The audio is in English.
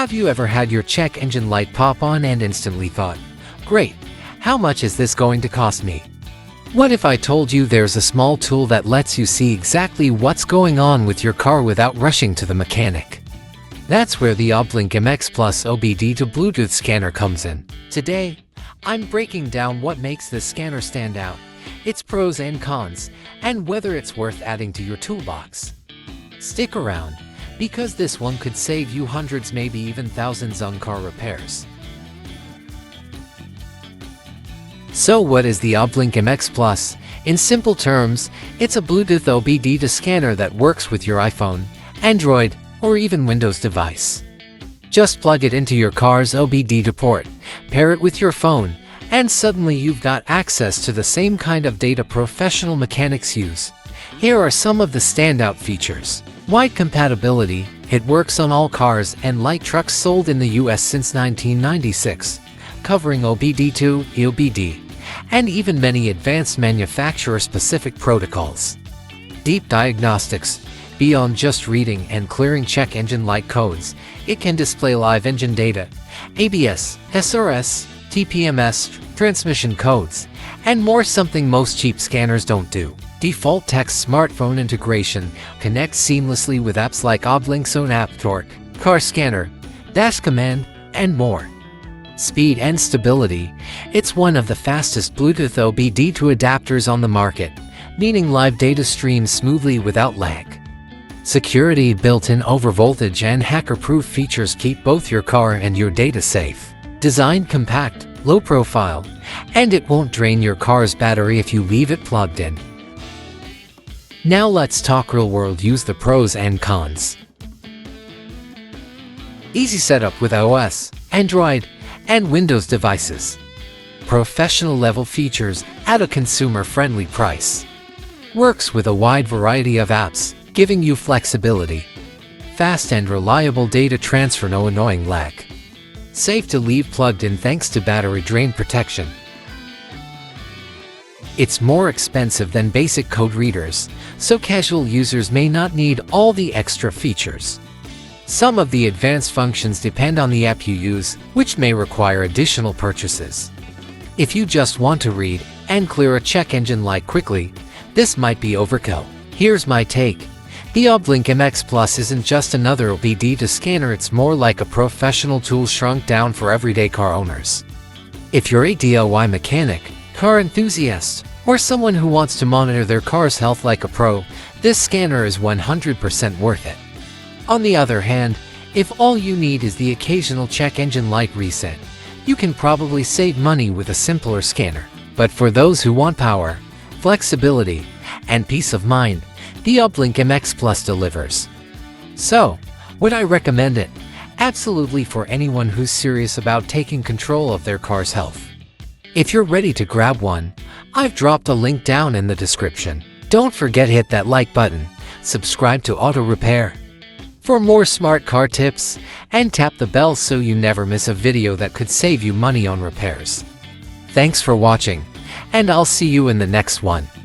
Have you ever had your check engine light pop on and instantly thought, "Great, how much is this going to cost me?" What if I told you there's a small tool that lets you see exactly what's going on with your car without rushing to the mechanic? That's where the OBDLink MX Plus OBD2 Bluetooth scanner comes in. Today, I'm breaking down what makes this scanner stand out, its pros and cons, and whether it's worth adding to your toolbox. Stick around, because this one could save you hundreds, maybe even thousands on car repairs. So what is the OBDLink MX Plus? In simple terms, it's a Bluetooth OBD2 scanner that works with your iPhone, Android, or even Windows device. Just plug it into your car's OBD2 port, pair it with your phone, and suddenly you've got access to the same kind of data professional mechanics use. Here are some of the standout features. Wide compatibility. It works on all cars and light trucks sold in the US since 1996, covering OBD2, OBD, and even many advanced manufacturer-specific protocols. Deep diagnostics. Beyond just reading and clearing check engine light codes, it can display live engine data, ABS, SRS, TPMS, transmission codes, and more, something most cheap scanners don't do. Default text smartphone integration connects seamlessly with apps like OBDLink's own App Torque, Car Scanner, Dash Command, and more. Speed and stability. It's one of the fastest Bluetooth OBD2 adapters on the market, meaning live data streams smoothly without lag. Security. Built-in overvoltage and hacker-proof features keep both your car and your data safe. Designed compact, low profile, and it won't drain your car's battery if you leave it plugged in. Now let's talk real-world use, the pros and cons. Easy setup with iOS, Android, and Windows devices. Professional-level features at a consumer-friendly price. Works with a wide variety of apps, giving you flexibility. Fast and reliable data transfer, no annoying lag. Safe to leave plugged in thanks to battery drain protection. It's more expensive than basic code readers, so casual users may not need all the extra features. Some of the advanced functions depend on the app you use, which may require additional purchases. If you just want to read and clear a check engine light quickly, this might be overkill. Here's my take. The OBDLink MX Plus isn't just another OBD2 scanner, it's more like a professional tool shrunk down for everyday car owners. If you're a DIY mechanic, car enthusiast, or someone who wants to monitor their car's health like a pro, this scanner is 100% worth it. On the other hand, if all you need is the occasional check engine light reset, you can probably save money with a simpler scanner. But for those who want power, flexibility, and peace of mind, the OBDLink MX Plus delivers. So, would I recommend it? Absolutely, for anyone who's serious about taking control of their car's health. If you're ready to grab one, I've dropped a link down in the description. Don't forget to hit that like button, subscribe to Auto Repair for more smart car tips, and tap the bell so you never miss a video that could save you money on repairs. Thanks for watching, and I'll see you in the next one.